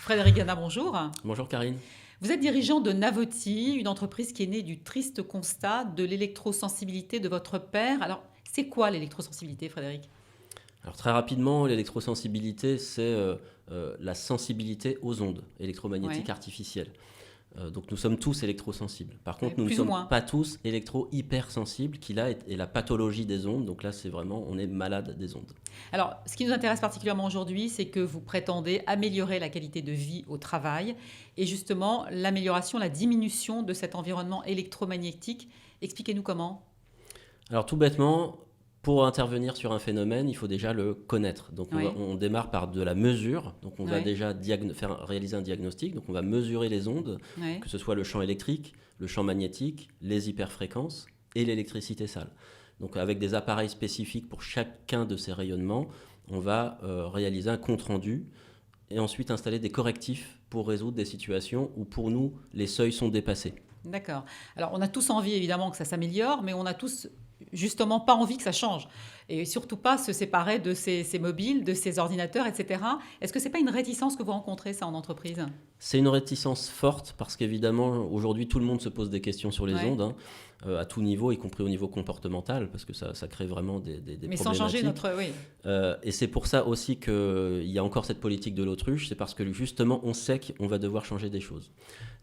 Frédéric Gana, bonjour. Bonjour Karine. Vous êtes dirigeant de Navoti, une entreprise qui est née du triste constat de l'électrosensibilité de votre père. Alors, c'est quoi l'électrosensibilité, Frédéric? Alors très rapidement, l'électrosensibilité, c'est la sensibilité aux ondes électromagnétiques Ouais, artificielles. Donc nous sommes tous électrosensibles. Par ouais, contre, nous ne plus ou sommes moins. pas tous électro-hypersensibles, qui là est la pathologie des ondes. Donc là, c'est vraiment, on est malade des ondes. Alors, ce qui nous intéresse particulièrement aujourd'hui, c'est que vous prétendez améliorer la qualité de vie au travail et justement l'amélioration, la diminution de cet environnement électromagnétique. Expliquez-nous comment. Alors tout bêtement, pour intervenir sur un phénomène, il faut déjà le connaître. Donc Oui, on démarre par de la mesure. Donc on va oui, déjà réaliser un diagnostic. Donc on va mesurer les ondes, oui. que ce soit le champ électrique, le champ magnétique, les hyperfréquences et l'électricité sale. Donc avec des appareils spécifiques pour chacun de ces rayonnements, on va réaliser un compte-rendu et ensuite installer des correctifs pour résoudre des situations où pour nous, les seuils sont dépassés. D'accord. Alors, on a tous envie, évidemment, que ça s'améliore, mais on a tous, justement, pas envie que ça change. Et surtout pas se séparer de ces mobiles, de ces ordinateurs, etc. Est-ce que c'est pas une réticence que vous rencontrez, ça, en entreprise? C'est une réticence forte parce qu'évidemment, aujourd'hui, tout le monde se pose des questions sur les Ouais. ondes, hein, à tout niveau, y compris au niveau comportemental, parce que ça crée vraiment des Mais sans changer problématiques. notre... Oui. Et c'est pour ça aussi qu'il y a encore cette politique de l'autruche, c'est parce que justement, on sait qu'on va devoir changer des choses.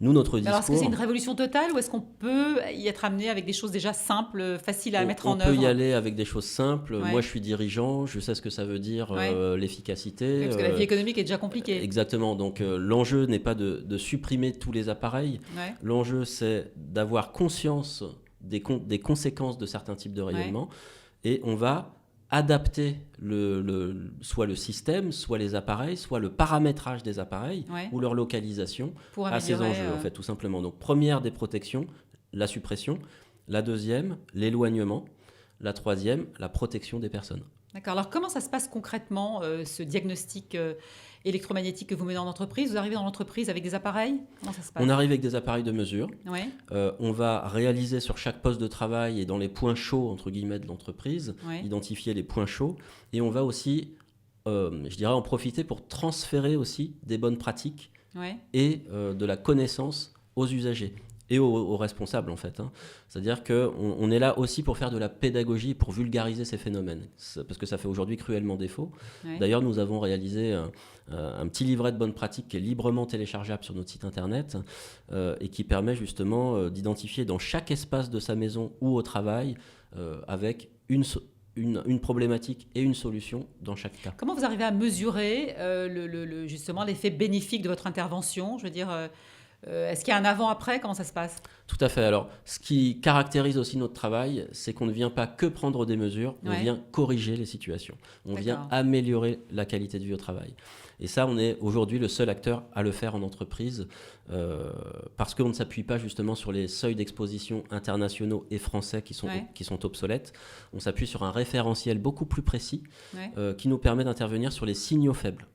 Nous, notre Mais alors, est-ce que c'est une discours, révolution totale ou est-ce qu'on peut y être amené avec des choses déjà simples, faciles à mettre on en peut y œuvre? aller avec des choses simples. Moi, Ouais. je suis dirigeant, je sais ce que ça veut dire Ouais. Oui, l'efficacité. parce que la vie économique est déjà compliquée. Exactement. Donc l'enjeu n'est pas de supprimer tous les appareils. Ouais. L'enjeu, c'est d'avoir conscience des conséquences de certains types de Ouais. rayonnement. Et on va adapter soit le système, soit les appareils, soit le paramétrage des appareils Ouais. ou leur localisation Pour à ces améliorer... enjeux, en fait, tout simplement. Donc première des protections, la suppression. La deuxième, l'éloignement. La troisième, la protection des personnes. D'accord. Alors, comment ça se passe concrètement, ce diagnostic électromagnétique que vous menez en entreprise? Vous arrivez dans l'entreprise avec des appareils? Comment ça se passe? On arrive avec des appareils de mesure. Oui, On va réaliser sur chaque poste de travail et dans les points chauds, entre guillemets, de l'entreprise, oui, identifier les points chauds. Et on va aussi, je dirais, en profiter pour transférer aussi des bonnes pratiques oui. et de la connaissance aux usagers et aux responsables, en fait, hein. C'est-à-dire qu'on est là aussi pour faire de la pédagogie, pour vulgariser ces phénomènes, parce que ça fait aujourd'hui cruellement défaut. Oui. D'ailleurs, nous avons réalisé un petit livret de bonnes pratiques qui est librement téléchargeable sur notre site internet et qui permet justement d'identifier dans chaque espace de sa maison ou au travail avec une problématique et une solution dans chaque cas. Comment vous arrivez à mesurer justement l'effet bénéfique de votre intervention? Je veux dire, est-ce qu'il y a un avant-après? Comment ça se passe? Tout à fait. Alors, ce qui caractérise aussi notre travail, c'est qu'on ne vient pas que prendre des mesures, on Ouais. vient corriger les situations. On vient D'accord. améliorer la qualité de vie au travail. Et ça, on est aujourd'hui le seul acteur à le faire en entreprise parce qu'on ne s'appuie pas justement sur les seuils d'exposition internationaux et français qui Ouais. sont obsolètes. On s'appuie sur un référentiel beaucoup plus précis Ouais. qui nous permet d'intervenir sur les signaux faibles.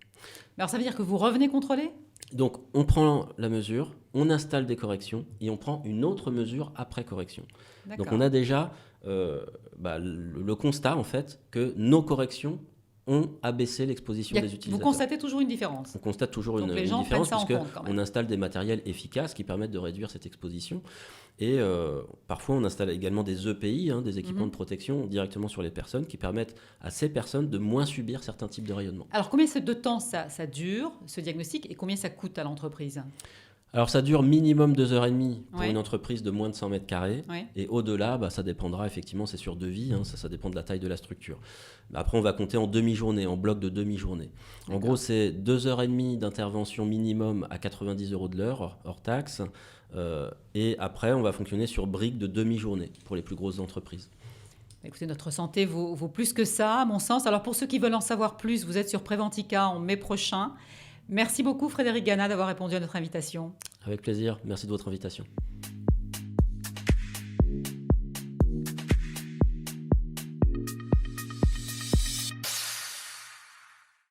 Mais alors, ça veut dire que vous revenez contrôler? Donc, on prend la mesure, on installe des corrections et on prend une autre mesure après correction. Donc, D'accord. on a déjà le constat, en fait, que nos corrections ont abaissé l'exposition des Vous utilisateurs. constatez toujours une différence. On constate toujours Donc, une les gens différence prennent ça en puisque compte quand même. on installe des matériels efficaces qui permettent de réduire cette exposition. Et parfois, on installe également des EPI, hein, des équipements de protection directement sur les personnes qui permettent à ces personnes de moins subir certains types de rayonnement. Alors, combien de temps ça dure, ce diagnostic, et combien ça coûte à l'entreprise? Alors ça dure minimum 2h30 pour Ouais. une entreprise de moins de 100 mètres carrés. Oui. Et au-delà, ça dépendra effectivement, c'est sur devis, hein, ça dépend de la taille de la structure. Après, on va compter en demi-journée, en bloc de demi-journée. En D'accord. gros, c'est 2h30 d'intervention minimum à 90 € de l'heure, hors taxe. Et après, on va fonctionner sur briques de demi-journée pour les plus grosses entreprises. Écoutez, notre santé vaut plus que ça, à mon sens. Alors, pour ceux qui veulent en savoir plus, vous êtes sur Préventica en mai prochain. Merci beaucoup, Frédéric Gana, d'avoir répondu à notre invitation. Avec plaisir, merci de votre invitation.